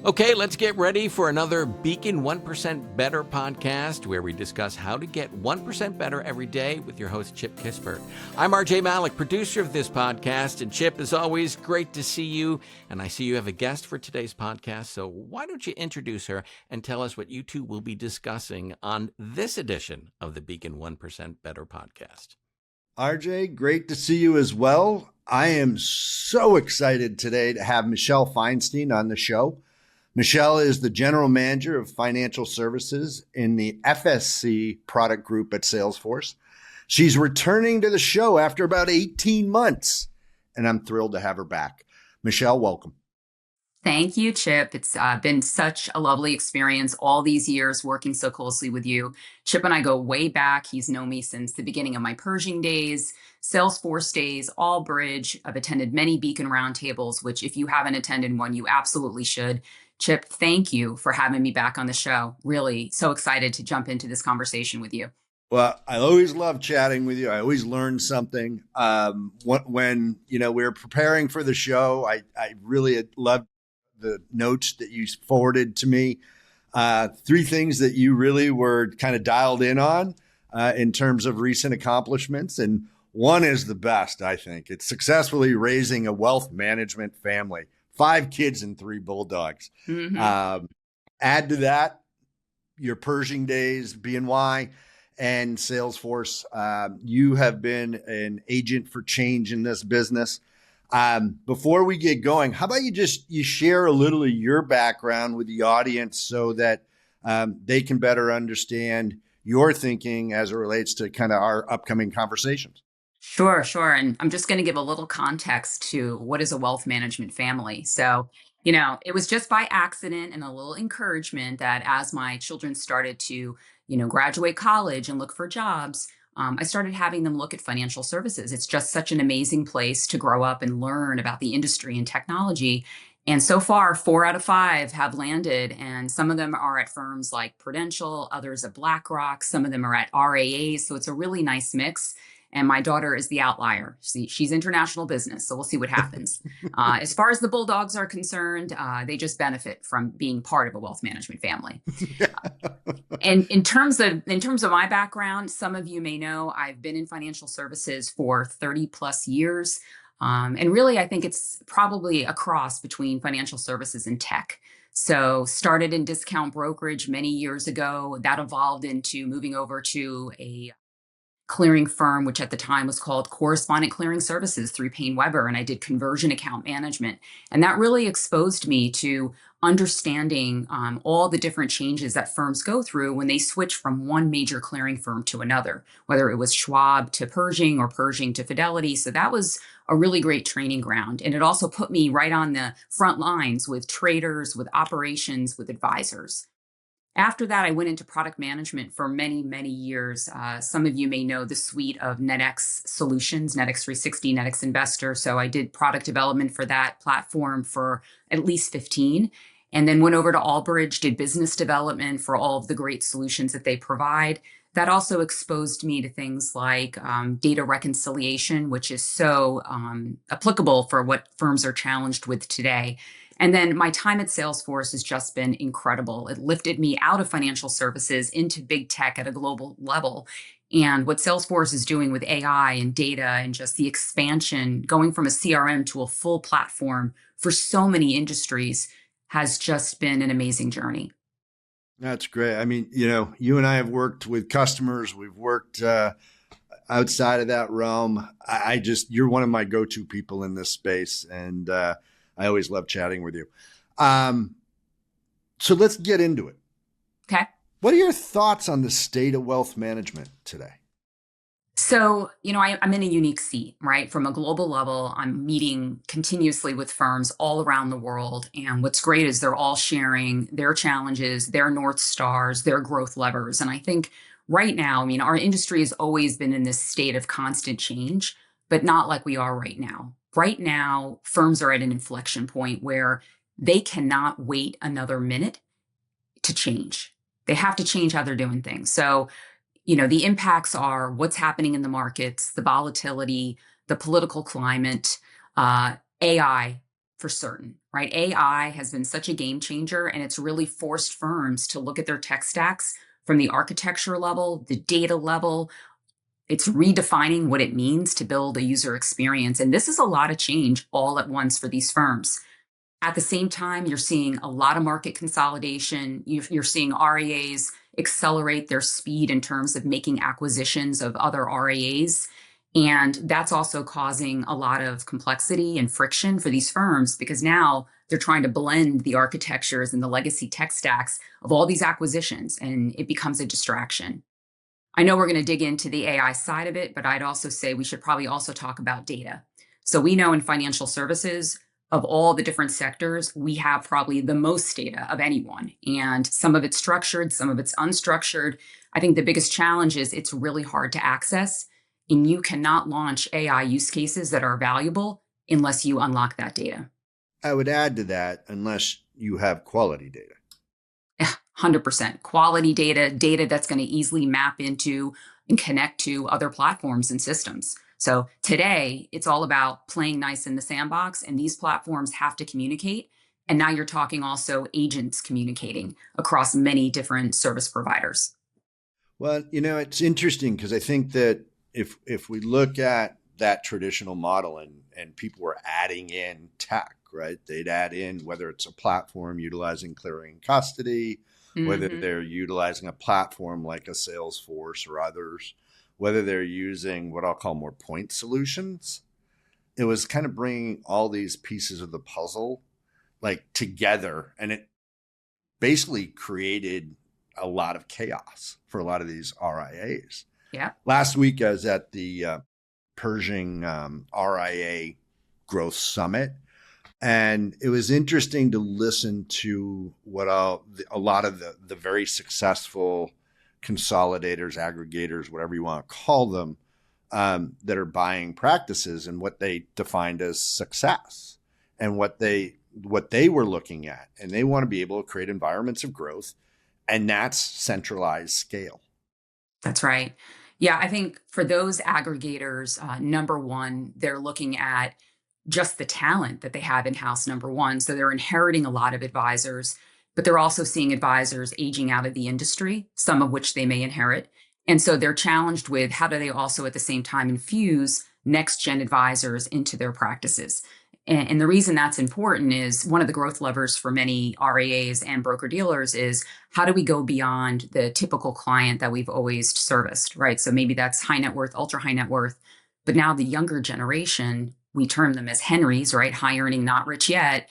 Okay, let's get ready for another Beacon 1% Better podcast where we discuss how to get 1% better every day with your host, Chip Kispert. I'm RJ Malik, producer of this podcast. And Chip, as always, great to see you. And I see you have a guest for today's podcast. So why don't you introduce her and tell us what you two will be discussing on this edition of the Beacon 1% Better podcast? RJ, great to see you as well. I am so excited today to have Michelle Feinstein on the show. Michelle is the general manager of financial services in the FSC product group at Salesforce. She's returning to the show after about 18 months, and I'm thrilled to have her back. Michelle, welcome. Thank you, Chip. It's been such a lovely experience all these years working so closely with you. Chip and I go way back. He's known me since the beginning of my Pershing days, Salesforce days, Allbridge. I've attended many Beacon roundtables, which if you haven't attended one, you absolutely should. Chip, thank you for having me back on the show. Really so excited to jump into this conversation with you. Well, I always love chatting with you. I always learn something. When we were preparing for the show, I really loved the notes that you forwarded to me. Three things that you really were kind of dialed in on in terms of recent accomplishments. And one is the best, I think. It's successfully raising a wealth management family. 5 kids and 3 bulldogs. Mm-hmm. Add to that your Pershing days, BNY and Salesforce. You have been an agent for change in this business. Before we get going, how about you share a little of your background with the audience so that they can better understand your thinking as it relates to kind of our upcoming conversations? Sure. And I'm just going to give a little context to what is a wealth management family. So, it was just by accident and a little encouragement that as my children started to, graduate college and look for jobs, I started having them look at financial services. It's just such an amazing place to grow up and learn about the industry and technology. And so far, 4 out of 5 have landed, and some of them are at firms like Prudential, others at BlackRock, some of them are at RAAs. So it's a really nice mix. And my daughter is the outlier. She's international business, so we'll see what happens. As far as the bulldogs are concerned, they just benefit from being part of a wealth management family. And in terms of my background, some of you may know I've been in financial services for 30 plus years. And really, I think it's probably a cross between financial services and tech. So started in discount brokerage many years ago. That evolved into moving over to a clearing firm, which at the time was called Correspondent Clearing Services through Payne Weber, and I did conversion account management. And that really exposed me to understanding all the different changes that firms go through when they switch from one major clearing firm to another, whether it was Schwab to Pershing or Pershing to Fidelity. So that was a really great training ground. And it also put me right on the front lines with traders, with operations, with advisors. After that, I went into product management for many, many years. Some of you may know the suite of NetX solutions, NetX 360, NetX Investor. So I did product development for that platform for at least 15, and then went over to Allbridge, did business development for all of the great solutions that they provide. That also exposed me to things like data reconciliation, which is so applicable for what firms are challenged with today. And then my time at Salesforce has just been incredible. It lifted me out of financial services into big tech at a global level. And what Salesforce is doing with AI and data and just the expansion, going from a CRM to a full platform for so many industries has just been an amazing journey. That's great. I mean, you and I have worked with customers. We've worked outside of that realm. You're one of my go-to people in this space. And I always love chatting with you. So let's get into it. Okay. What are your thoughts on the state of wealth management today? So, I'm in a unique seat, right? From a global level, I'm meeting continuously with firms all around the world. And what's great is they're all sharing their challenges, their North Stars, their growth levers. And I think right now, our industry has always been in this state of constant change, but not like we are right now. Right now, firms are at an inflection point where they cannot wait another minute to change. They have to change how they're doing things. So, the impacts are what's happening in the markets, the volatility, the political climate, AI, for certain, right? AI has been such a game changer, and it's really forced firms to look at their tech stacks from the architecture level, the data level. It's redefining what it means to build a user experience. And this is a lot of change all at once for these firms. At the same time, you're seeing a lot of market consolidation. You're seeing RIAs accelerate their speed in terms of making acquisitions of other RIAs. And that's also causing a lot of complexity and friction for these firms because now they're trying to blend the architectures and the legacy tech stacks of all these acquisitions, and it becomes a distraction. I know we're going to dig into the AI side of it, but I'd also say we should probably also talk about data. So we know in financial services, of all the different sectors, we have probably the most data of anyone. And some of it's structured, some of it's unstructured. I think the biggest challenge is it's really hard to access. And you cannot launch AI use cases that are valuable unless you unlock that data. I would add to that, unless you have quality data. 100% quality data, data that's going to easily map into and connect to other platforms and systems. So today, it's all about playing nice in the sandbox, and these platforms have to communicate. And now you're talking also agents communicating across many different service providers. Well, it's interesting because I think that if we look at that traditional model and people were adding in tech, right? They'd add in whether it's a platform utilizing clearing and custody, whether they're utilizing a platform like a Salesforce or others, whether they're using what I'll call more point solutions. It was kind of bringing all these pieces of the puzzle like together, and it basically created a lot of chaos for a lot of these RIAs. Yeah. Last week, I was at the Pershing RIA Growth Summit, and it was interesting to listen to what a lot of the very successful consolidators, aggregators, whatever you want to call them, that are buying practices and what they defined as success and what they were looking at. And they want to be able to create environments of growth, and that's centralized scale. That's right. Yeah, I think for those aggregators, number one, they're looking at just the talent that they have in-house, number one. So they're inheriting a lot of advisors, but they're also seeing advisors aging out of the industry, some of which they may inherit. And so they're challenged with how do they also at the same time infuse next gen advisors into their practices. And the reason that's important is one of the growth levers for many RIAs and broker dealers is how do we go beyond the typical client that we've always serviced, right? So maybe that's high net worth, ultra high net worth, but now the younger generation, we term them as Henrys, right? High earning, not rich yet,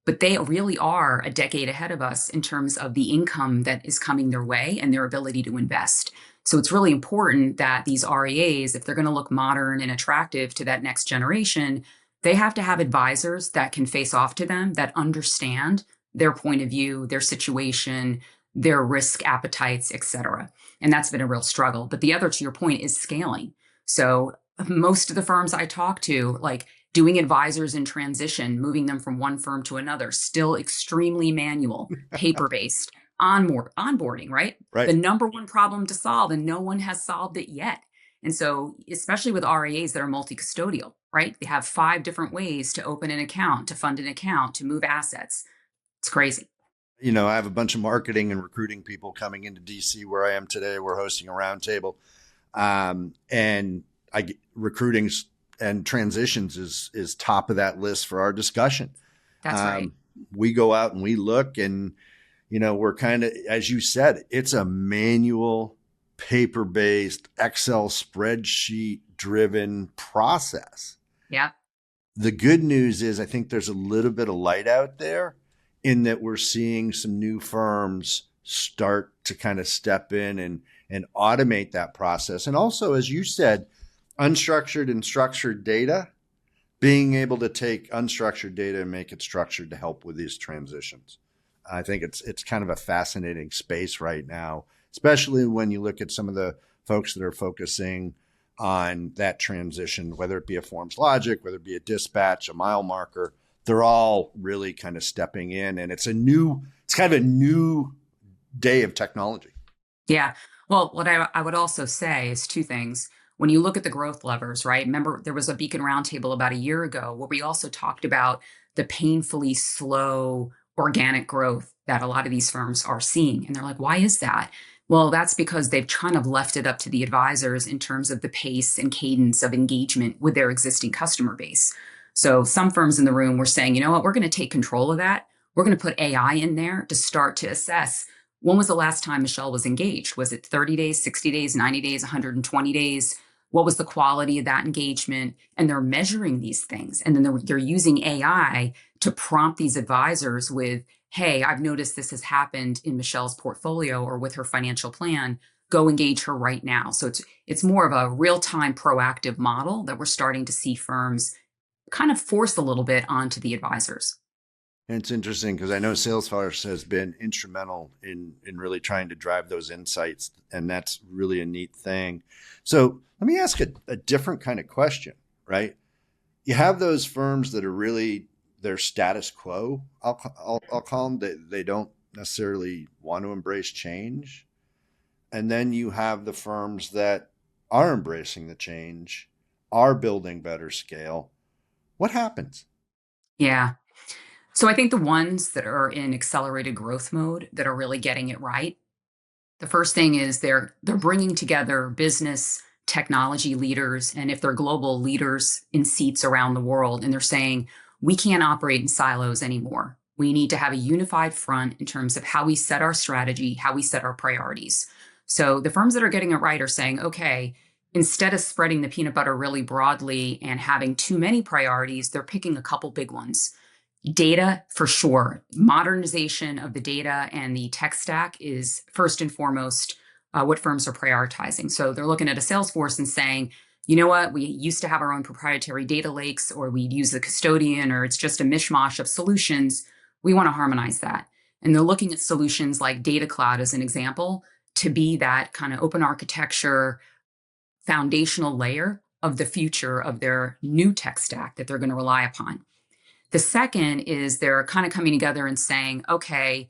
but they really are a decade ahead of us in terms of the income that is coming their way and their ability to invest. So it's really important that these RIAs, if they're going to look modern and attractive to that next generation, they have to have advisors that can face off to them, that understand their point of view, their situation, their risk appetites, et cetera. And that's been a real struggle. But the other, to your point, is scaling. So most of the firms I talk to, like doing advisors in transition, moving them from one firm to another, still extremely manual, paper-based, onboarding, right? Right. The number one problem to solve, and no one has solved it yet. And so, especially with RIAs that are multi-custodial, right? They have 5 different ways to open an account, to fund an account, to move assets. It's crazy. I have a bunch of marketing and recruiting people coming into DC where I am today. We're hosting a roundtable, and recruiting and transitions is top of that list for our discussion. That's right. We go out and we look, and we're kind of, as you said, it's a manual, paper-based, Excel spreadsheet-driven process. Yeah. The good news is I think there's a little bit of light out there in that we're seeing some new firms start to kind of step in and automate that process. And also, as you said, unstructured and structured data, being able to take unstructured data and make it structured to help with these transitions. I think it's kind of a fascinating space right now, especially when you look at some of the folks that are focusing on that transition, whether it be a forms logic, whether it be a dispatch, a mile marker, they're all really kind of stepping in, and it's kind of a new day of technology. Yeah. Well, what I would also say is 2 things. When you look at the growth levers, right? Remember, there was a Beacon Roundtable about a year ago where we also talked about the painfully slow organic growth that a lot of these firms are seeing. And they're like, why is that? Well, that's because they've kind of left it up to the advisors in terms of the pace and cadence of engagement with their existing customer base. So some firms in the room were saying, you know what, we're going to take control of that. We're going to put AI in there to start to assess when was the last time Michelle was engaged? Was it 30 days, 60 days, 90 days, 120 days? What was the quality of that engagement? And they're measuring these things. And then they're using AI to prompt these advisors with, hey, I've noticed this has happened in Michelle's portfolio or with her financial plan. Go engage her right now. So it's more of a real-time proactive model that we're starting to see firms kind of force a little bit onto the advisors. And it's interesting because I know Salesforce has been instrumental in really trying to drive those insights, and that's really a neat thing. So let me ask a different kind of question, right? You have those firms that are really their status quo, I'll call them. They don't necessarily want to embrace change. And then you have the firms that are embracing the change, are building better scale. What happens? Yeah. So I think the ones that are in accelerated growth mode that are really getting it right, the first thing is they're bringing together business technology leaders, and if they're global leaders in seats around the world, and they're saying, we can't operate in silos anymore. We need to have a unified front in terms of how we set our strategy, how we set our priorities. So the firms that are getting it right are saying, okay, instead of spreading the peanut butter really broadly and having too many priorities, they're picking a couple big ones. Data, for sure. Modernization of the data and the tech stack is first and foremost what firms are prioritizing. So they're looking at a Salesforce and saying, you know what, we used to have our own proprietary data lakes, or we'd use the custodian, or it's just a mishmash of solutions. We want to harmonize that. And they're looking at solutions like Data Cloud as an example to be that kind of open architecture foundational layer of the future of their new tech stack that they're going to rely upon. The second is they're kind of coming together and saying, okay,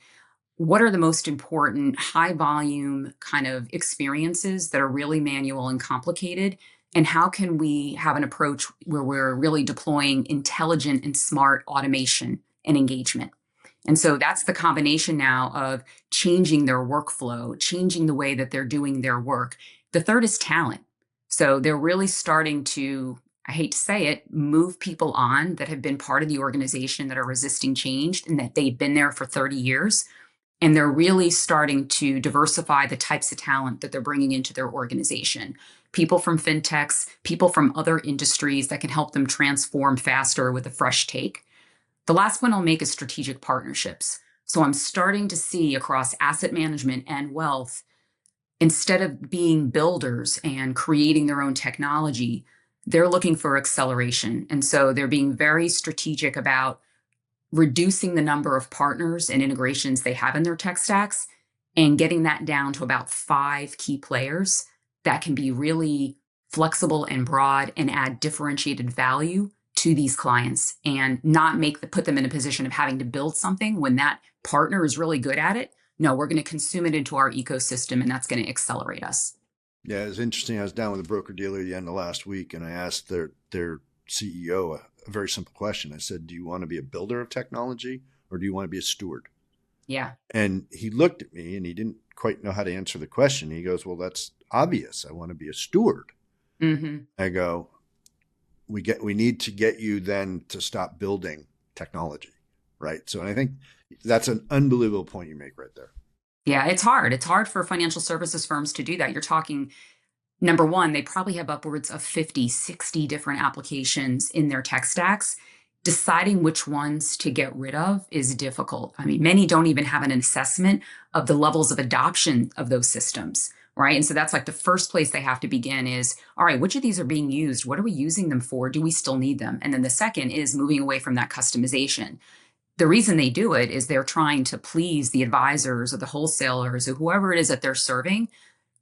what are the most important high volume kind of experiences that are really manual and complicated? And how can we have an approach where we're really deploying intelligent and smart automation and engagement? And so that's the combination now of changing their workflow, changing the way that they're doing their work. The third is talent. So they're really starting to, I hate to say it, move people on that have been part of the organization that are resisting change and that they've been there for 30 years. And they're really starting to diversify the types of talent that they're bringing into their organization. People from fintechs, people from other industries that can help them transform faster with a fresh take. The last one I'll make is strategic partnerships. So I'm starting to see across asset management and wealth, instead of being builders and creating their own technology, they're looking for acceleration. And so they're being very strategic about reducing the number of partners and integrations they have in their tech stacks and getting that down to about 5 key players that can be really flexible and broad and add differentiated value to these clients and not put them in a position of having to build something when that partner is really good at it. No, we're going to consume it into our ecosystem, and that's going to accelerate us. Yeah, it's interesting. I was down with a broker dealer at the end of last week, and I asked their CEO a very simple question. I said, do you want to be a builder of technology, or do you want to be a steward? Yeah. And he looked at me and he didn't quite know how to answer the question. He goes, well, that's obvious. I want to be a steward. Mm-hmm. I go, we need to get you then to stop building technology. Right. So I think that's an unbelievable point you make right there. Yeah, it's hard. It's hard for financial services firms to do that. You're talking, number one, they probably have upwards of 50, 60 different applications in their tech stacks. Deciding which ones to get rid of is difficult. I mean, many don't even have an assessment of the levels of adoption of those systems, right? And so that's like the first place they have to begin is, all right, which of these are being used? What are we using them for? Do we still need them? And then the second is moving away from that customization. The reason they do it is they're trying to please the advisors or the wholesalers or whoever it is that they're serving.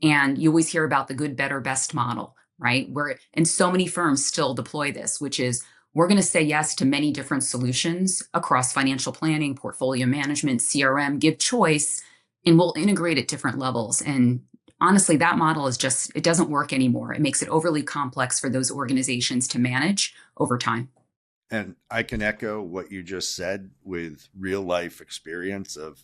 And you always hear about the good, better, best model, right? And so many firms still deploy this, which is we're going to say yes to many different solutions across financial planning, portfolio management, CRM, give choice, and we'll integrate at different levels. And honestly, that model it doesn't work anymore. It makes it overly complex for those organizations to manage over time. And I can echo what you just said with real life experience of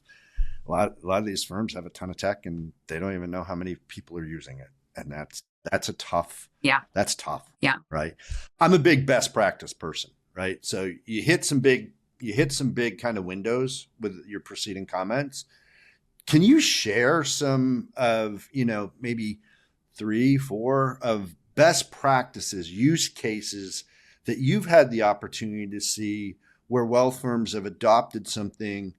a lot of these firms have a ton of tech and they don't even know how many people are using it. And that's a tough, Yeah. that's tough. Yeah. Right. I'm a big best practice person. Right. So you hit some big kind of windows with your preceding comments. Can you share some of, maybe 3, 4 of best practices, use cases that you've had the opportunity to see where wealth firms have adopted something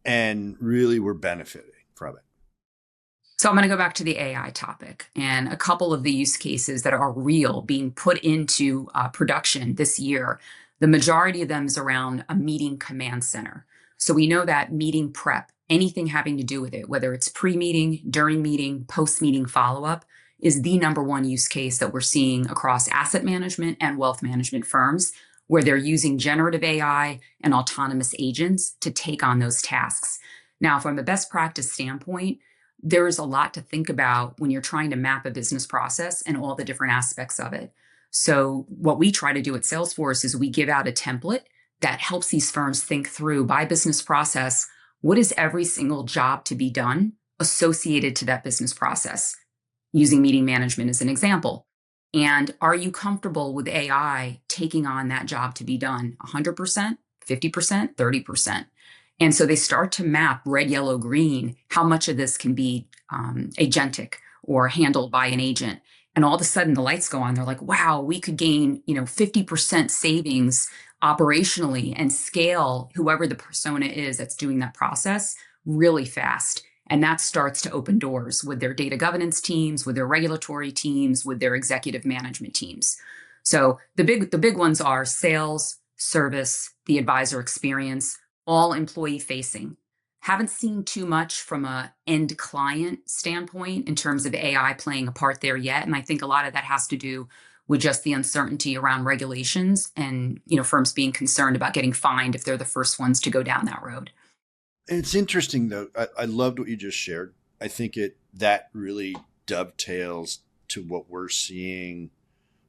and really were benefiting from it? So I'm going to go back to the AI topic and a couple of the use cases that are real being put into production this year. The majority of them is around a meeting command center. So we know that meeting prep, anything having to do with it, whether it's pre-meeting, during meeting, post-meeting follow-up, is the number one use case that we're seeing across asset management and wealth management firms, where they're using generative AI and autonomous agents to take on those tasks. Now, from a best practice standpoint, there's a lot to think about when you're trying to map a business process and all the different aspects of it. So, what we try to do at Salesforce is we give out a template that helps these firms think through by business process, what is every single job to be done associated to that business process, using meeting management as an example. And are you comfortable with AI taking on that job to be done 100%, 50%, 30%? And so they start to map red, yellow, green, how much of this can be agentic or handled by an agent. And all of a sudden the lights go on. They're like, wow, we could gain, 50% savings operationally and scale whoever the persona is that's doing that process really fast. And that starts to open doors with their data governance teams, with their regulatory teams, with their executive management teams. So the big ones are sales, service, the advisor experience, all employee facing. Haven't seen too much from a end client standpoint in terms of AI playing a part there yet. And I think a lot of that has to do with just the uncertainty around regulations and, firms being concerned about getting fined if they're the first ones to go down that road. It's interesting though. I loved what you just shared. I think that really dovetails to what we're seeing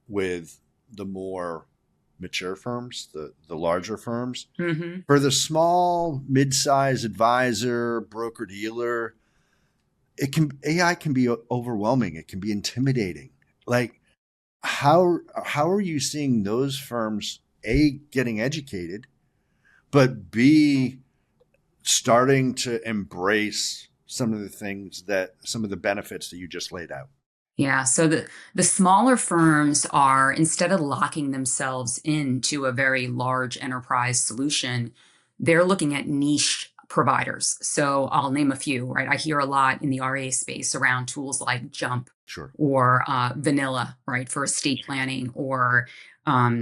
with the more mature firms, the larger firms. Mm-hmm. For the small, mid-size advisor, broker dealer, AI can be overwhelming. It can be intimidating. Like how are you seeing those firms getting educated, but B starting to embrace some of the benefits that you just laid out? Yeah. So the smaller firms are, instead of locking themselves into a very large enterprise solution, they're looking at niche providers. So I'll name a few, right? I hear a lot in the RA space around tools like Jump Sure. or Vanilla, right, for estate planning, or a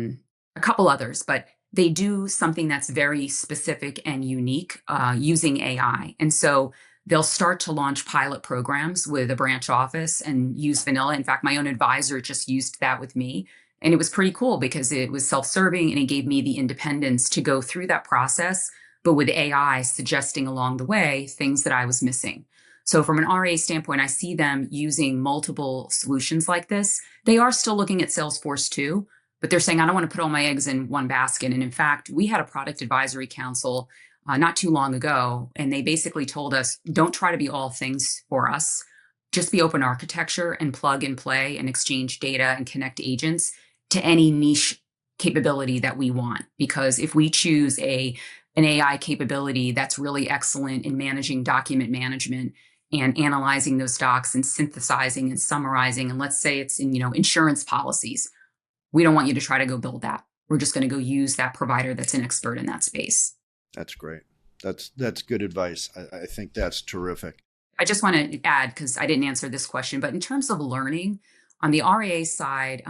couple others, but they do something that's very specific and unique using AI. And so they'll start to launch pilot programs with a branch office and use Vanilla. In fact, my own advisor just used that with me. And it was pretty cool because it was self-serving and it gave me the independence to go through that process, but with AI suggesting along the way things that I was missing. So from an RA standpoint, I see them using multiple solutions like this. They are still looking at Salesforce too, but they're saying, I don't want to put all my eggs in one basket. And in fact, we had a product advisory council not too long ago, and they basically told us, don't try to be all things for us. Just be open architecture and plug and play and exchange data and connect agents to any niche capability that we want. Because if we choose an AI capability that's really excellent in managing document management and analyzing those docs and synthesizing and summarizing, and let's say it's in, insurance policies, we don't want you to try to go build that. We're just going to go use that provider that's an expert in that space. That's great. That's good advice. I think that's terrific. I just want to add, because I didn't answer this question, but in terms of learning, on the RIA side,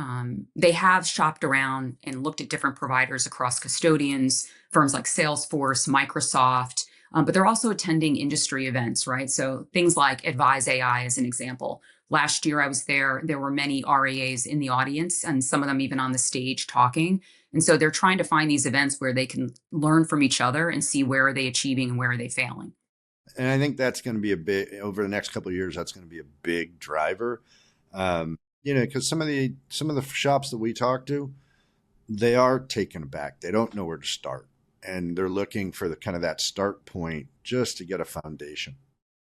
they have shopped around and looked at different providers across custodians, firms like Salesforce, Microsoft, but they're also attending industry events, right? So things like Advise AI as an example. Last year I was there were many RIAs in the audience and some of them even on the stage talking. And so they're trying to find these events where they can learn from each other and see where are they achieving and where are they failing. And I think that's going to be over the next couple of years, that's going to be a big driver. Because some of the shops that we talk to, they are taken aback. They don't know where to start. And they're looking for the kind of that start point just to get a foundation.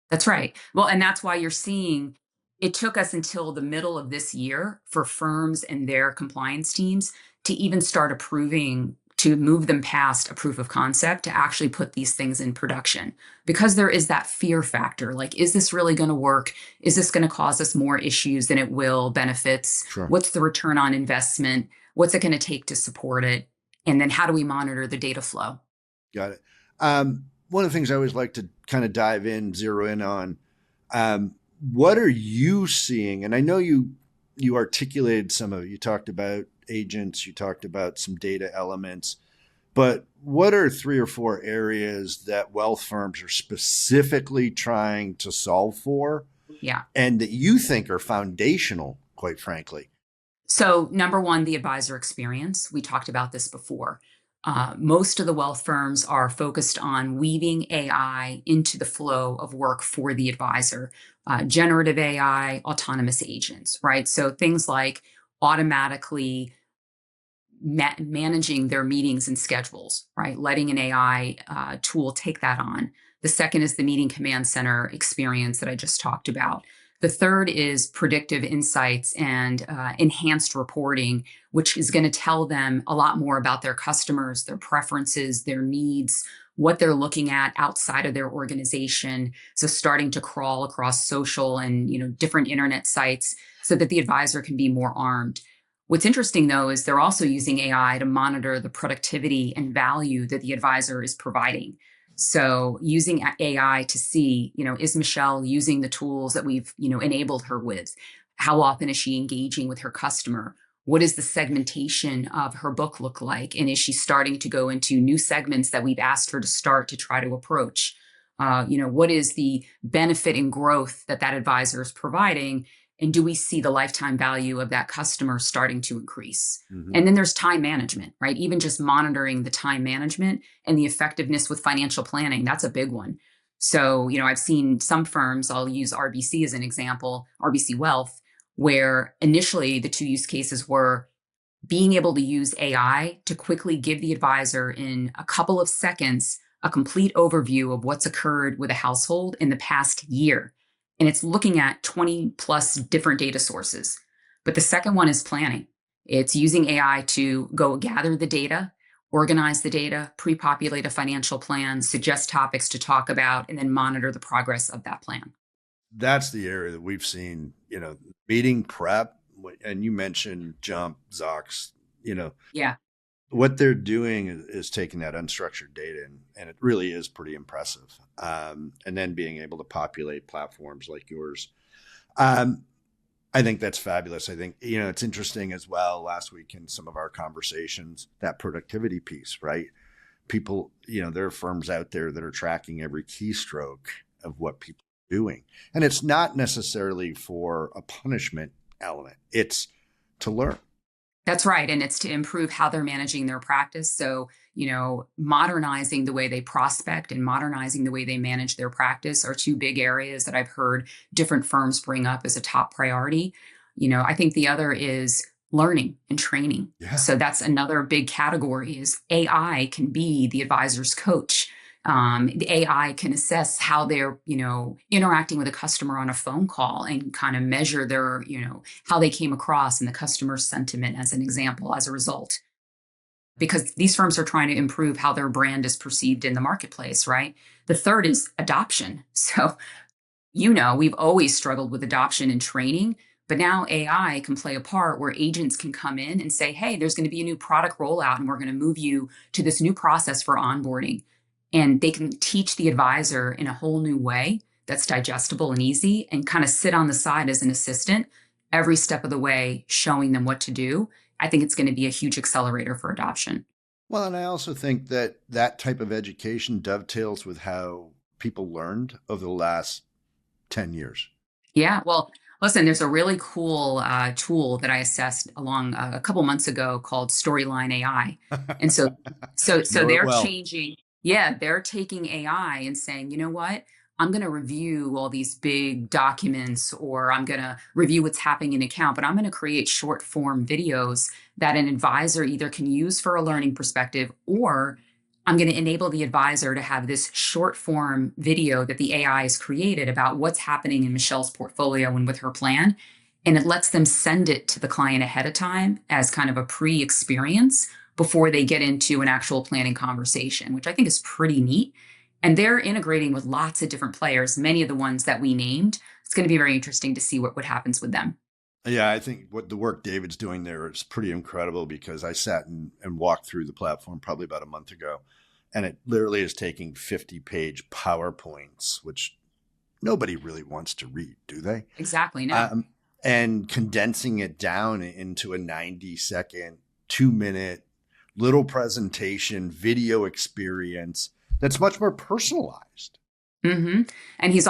That's right. Well, and that's why you're seeing it took us until the middle of this year for firms and their compliance teams to even start approving to move them past a proof of concept to actually put these things in production because there is that fear factor. Like, is this really going to work? Is this going to cause us more issues than it will benefits? Sure. What's the return on investment? What's it going to take to support it? And then how do we monitor the data flow? Got it. One of the things I always like to kind of dive in, zero in on, what are you seeing? And I know you articulated some of it. You talked about agents, you talked about some data elements, but what are 3 or 4 areas that wealth firms are specifically trying to solve for? Yeah. And that you think are foundational, quite frankly? So, number one, the advisor experience. We talked about this before. Most of the wealth firms are focused on weaving AI into the flow of work for the advisor, generative AI, autonomous agents, right? So things like automatically managing their meetings and schedules, right? Letting an AI tool take that on. The second is the meeting command center experience that I just talked about. The third is predictive insights and enhanced reporting, which is going to tell them a lot more about their customers, their preferences, their needs, what they're looking at outside of their organization. So starting to crawl across social and different internet sites so that the advisor can be more armed. What's interesting, though, is they're also using AI to monitor the productivity and value that the advisor is providing. So using AI to see, is Michelle using the tools that we've, enabled her with? How often is she engaging with her customer? What does the segmentation of her book look like? And is she starting to go into new segments that we've asked her to start to try to approach? What is the benefit and growth that advisor is providing? And do we see the lifetime value of that customer starting to increase? Mm-hmm. And then there's time management, right? Even just monitoring the time management and the effectiveness with financial planning, that's a big one. So, I've seen some firms, I'll use RBC as an example, RBC Wealth, where initially the 2 use cases were being able to use AI to quickly give the advisor in a couple of seconds a complete overview of what's occurred with a household in the past year. And it's looking at 20 plus different data sources. But the second one is planning. It's using AI to go gather the data, organize the data, pre-populate a financial plan, suggest topics to talk about, and then monitor the progress of that plan. That's the area that we've seen, meeting prep. And you mentioned Jump, Zox, Yeah. What they're doing is taking that unstructured data and it really is pretty impressive. And then being able to populate platforms like yours. I think that's fabulous. I think, it's interesting as well last week in some of our conversations, that productivity piece, right? People, there are firms out there that are tracking every keystroke of what people are doing. And it's not necessarily for a punishment element. It's to learn. That's right. And it's to improve how they're managing their practice. So, modernizing the way they prospect and modernizing the way they manage their practice are 2 big areas that I've heard different firms bring up as a top priority. I think the other is learning and training. Yeah. So that's another big category is AI can be the advisor's coach. The AI can assess how they're, interacting with a customer on a phone call and kind of measure their, how they came across and the customer's sentiment as an example as a result. Because these firms are trying to improve how their brand is perceived in the marketplace, right? The third is adoption. So, we've always struggled with adoption and training, but now AI can play a part where agents can come in and say, hey, there's going to be a new product rollout and we're going to move you to this new process for onboarding. And they can teach the advisor in a whole new way that's digestible and easy and kind of sit on the side as an assistant every step of the way, showing them what to do. I think it's going to be a huge accelerator for adoption. Well, and I also think that type of education dovetails with how people learned over the last 10 years. Yeah. Well, listen, there's a really cool tool that I assessed along a couple months ago called Storyline AI. And so they're changing. Yeah, they're taking AI and saying, you know what? I'm going to review all these big documents or I'm going to review what's happening in an account, but I'm going to create short form videos that an advisor either can use for a learning perspective, or I'm going to enable the advisor to have this short form video that the AI has created about what's happening in Michelle's portfolio and with her plan. And it lets them send it to the client ahead of time as kind of a pre experience before they get into an actual planning conversation, which I think is pretty neat. And they're integrating with lots of different players, many of the ones that we named. It's going to be very interesting to see what happens with them. Yeah, I think what the work David's doing there is pretty incredible, because I sat and walked through the platform probably about a month ago, and it literally is taking 50-page PowerPoints, which nobody really wants to read, do they? Exactly. No. And condensing it down into a 90-second, 2-minute little presentation, video experience that's much more personalized. Mm-hmm. And he's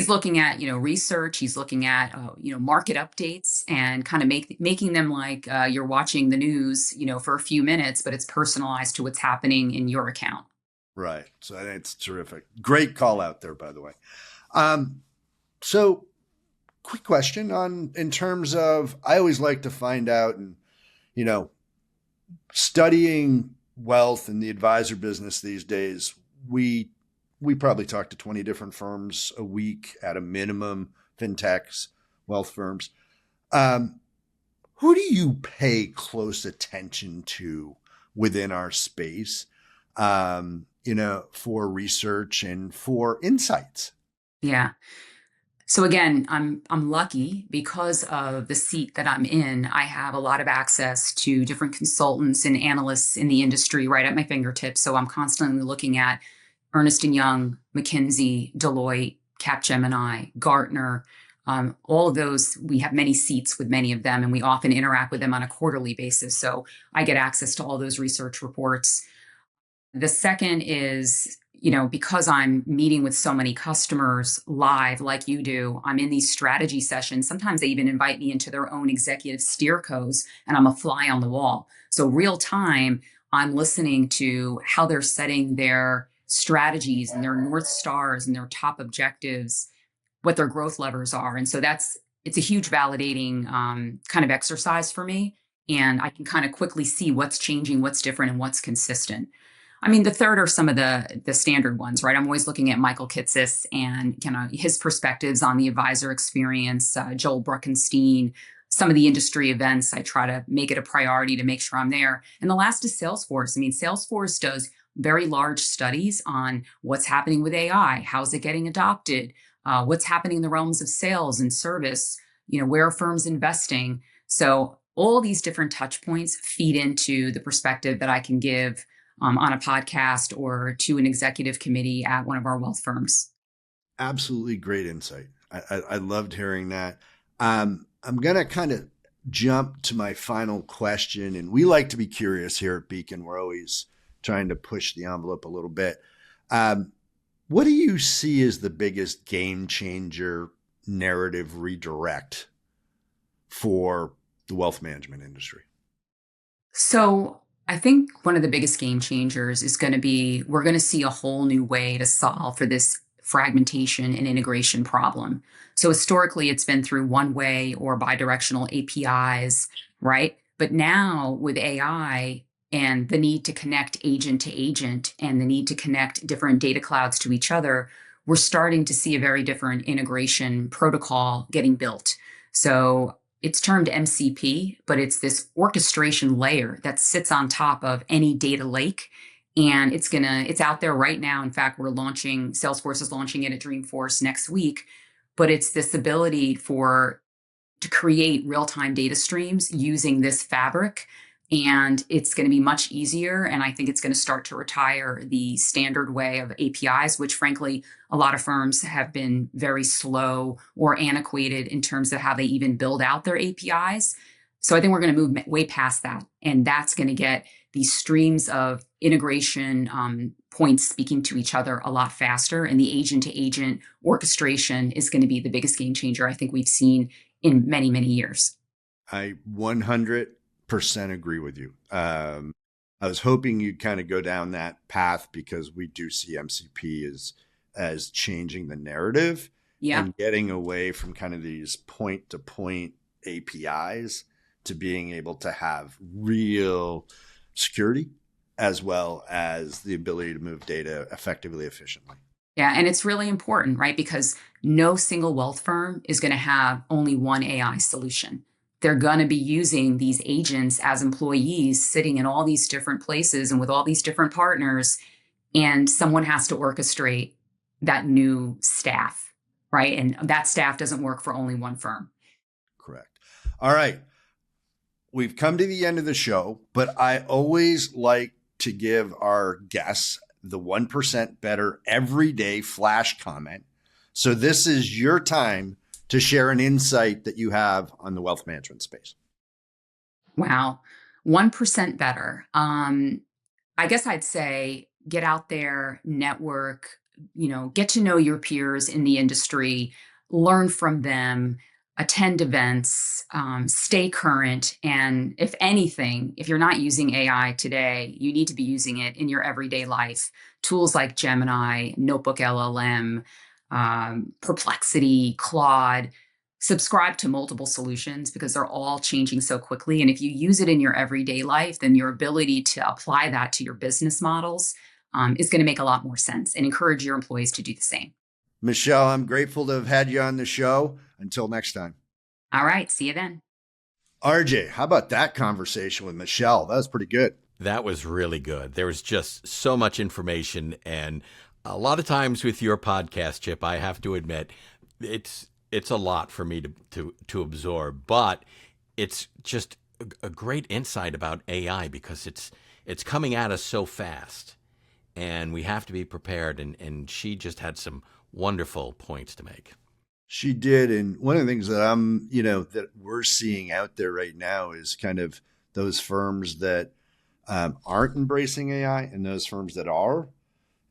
looking at, research. He's looking at, market updates and kind of making them like you're watching the news, for a few minutes, but it's personalized to what's happening in your account. Right. So it's terrific. Great call out there, by the way. So quick question in terms of, I always like to find out, and, studying wealth and the advisor business these days, we probably talk to 20 different firms a week at a minimum, fintechs, wealth firms. Who do you pay close attention to within our space, for research and for insights? Yeah. So again, I'm lucky because of the seat that I'm in. I have a lot of access to different consultants and analysts in the industry right at my fingertips. So I'm constantly looking at Ernst & Young, McKinsey, Deloitte, Capgemini, Gartner, all of those. We have many seats with many of them, and we often interact with them on a quarterly basis. So I get access to all those research reports. The second is, because I'm meeting with so many customers live like you do, I'm in these strategy sessions. Sometimes they even invite me into their own executive steercos, and I'm a fly on the wall. So real time, I'm listening to how they're setting their strategies and their North Stars and their top objectives, what their growth levers are. And so it's a huge validating kind of exercise for me. And I can kind of quickly see what's changing, what's different, and what's consistent. I mean, the third are some of the standard ones, right? I'm always looking at Michael Kitces and his perspectives on the advisor experience, Joel Bruckenstein, some of the industry events. I try to make it a priority to make sure I'm there. And the last is Salesforce. I mean, Salesforce does very large studies on what's happening with AI, how's it getting adopted, what's happening in the realms of sales and service, where are firms investing. So all these different touch points feed into the perspective that I can give on a podcast or to an executive committee at one of our wealth firms. Absolutely great insight. I loved hearing that. I'm going to kind of jump to my final question. And we like to be curious here at Beacon. We're always trying to push the envelope a little bit. What do you see as the biggest game changer narrative redirect for the wealth management industry? So I think one of the biggest game changers is going to be, we're going to see a whole new way to solve for this fragmentation and integration problem. So historically, it's been through one-way or bidirectional APIs, right? But now with AI and the need to connect agent to agent and the need to connect different data clouds to each other, we're starting to see a very different integration protocol getting built. So it's termed MCP, but it's this orchestration layer that sits on top of any data lake. And it's out there right now. In fact, Salesforce is launching it at Dreamforce next week. But it's this ability to create real-time data streams using this fabric. And it's going to be much easier. And I think it's going to start to retire the standard way of APIs, which frankly, a lot of firms have been very slow or antiquated in terms of how they even build out their APIs. So I think we're going to move way past that. And that's going to get these streams of integration points speaking to each other a lot faster. And the agent to agent orchestration is going to be the biggest game changer I think we've seen in many, many years. I 100% agree with you. I was hoping you'd kind of go down that path because we do see MCP as changing the narrative Yeah. and getting away from kind of these point to point APIs to being able to have real security as well as the ability to move data effectively, efficiently. Yeah. And it's really important, right? Because no single wealth firm is going to have only one AI solution. They're going to be using these agents as employees sitting in all these different places and with all these different partners. And someone has to orchestrate that new staff, right? And that staff doesn't work for only one firm. Correct. All right. We've come to the end of the show, but I always like to give our guests the 1% better everyday flash comment. So this is your time to share an insight that you have on the wealth management space. Wow. 1% better. I guess I'd say get out there, network, get to know your peers in the industry, learn from them, attend events, stay current. And if anything, if you're not using AI today, you need to be using it in your everyday life. Tools like Gemini, Notebook LLM, Perplexity, Claude. Subscribe to multiple solutions because they're all changing so quickly. And if you use it in your everyday life, then your ability to apply that to your business models is going to make a lot more sense, and encourage your employees to do the same. Michelle, I'm grateful to have had you on the show. Until next time. All right. See you then. RJ, how about that conversation with Michelle? That was pretty good. That was really good. There was just so much information. And a lot of times with your podcast, Chip, I have to admit, it's a lot for me to absorb, but it's just a great insight about AI because it's coming at us so fast and we have to be prepared. And she just had some wonderful points to make. She did. And one of the things that that we're seeing out there right now is kind of those firms that aren't embracing AI and those firms that are.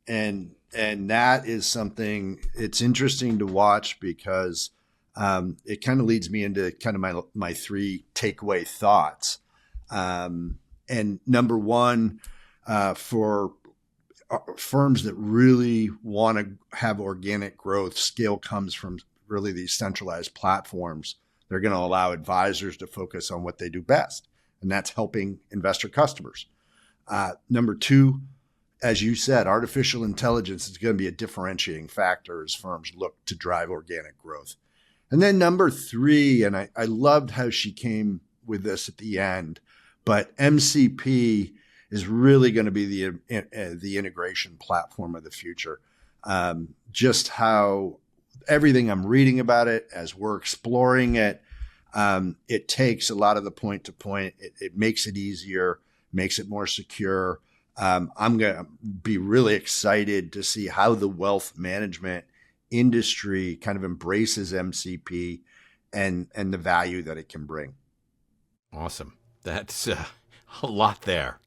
And that is something, it's interesting to watch because it kind of leads me into kind of my three takeaway thoughts. And number one, for firms that really want to have organic growth, scale comes from really these centralized platforms. They're going to allow advisors to focus on what they do best, and that's helping investor customers. Number two, as you said, artificial intelligence is going to be a differentiating factor as firms look to drive organic growth. And then number three, and I loved how she came with this at the end, but MCP is really going to be the integration platform of the future. Just how everything I'm reading about it as we're exploring it, it takes a lot of the point to point. It makes it easier, makes it more secure. I'm going to be really excited to see how the wealth management industry kind of embraces MCP and the value that it can bring. Awesome. That's a lot there.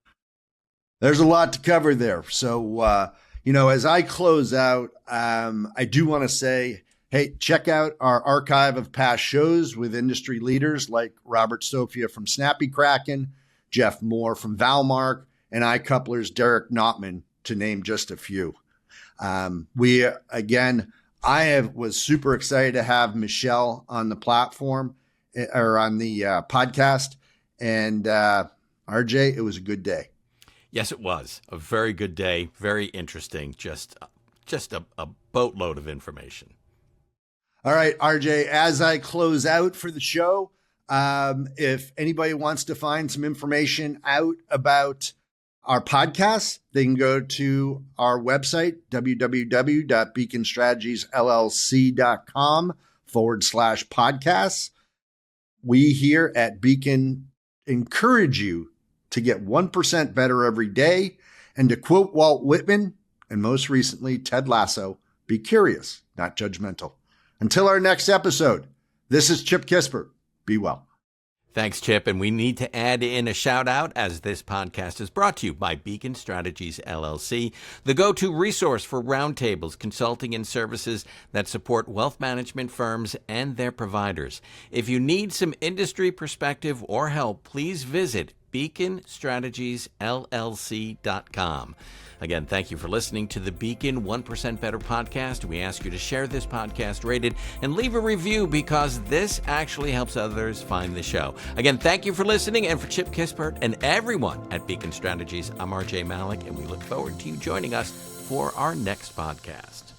There's a lot to cover there. So, as I close out, I do want to say, hey, check out our archive of past shows with industry leaders like Robert Sofia from Snappy Kraken, Jeff Moore from Valmark, and iCoupler's Derek Notman, to name just a few. I was super excited to have Michelle on the platform or on the podcast. And RJ, it was a good day. Yes, it was a very good day. Very interesting. Just a boatload of information. All right, RJ, as I close out for the show, if anybody wants to find some information out about our podcast, they can go to our website, www.beaconstrategiesllc.com/podcasts. We here at Beacon encourage you to get 1% better every day. And to quote Walt Whitman, and most recently Ted Lasso, be curious, not judgmental. Until our next episode, this is Chip Kispert. Be well. Thanks, Chip. And we need to add in a shout out as this podcast is brought to you by Beacon Strategies, LLC, the go-to resource for roundtables, consulting, and services that support wealth management firms and their providers. If you need some industry perspective or help, please visit beaconstrategiesllc.com. Again, thank you for listening to the Beacon 1% Better podcast. We ask you to share this podcast, rate it, and leave a review because this actually helps others find the show. Again, thank you for listening. And for Chip Kispert and everyone at Beacon Strategies, I'm RJ Malik, and we look forward to you joining us for our next podcast.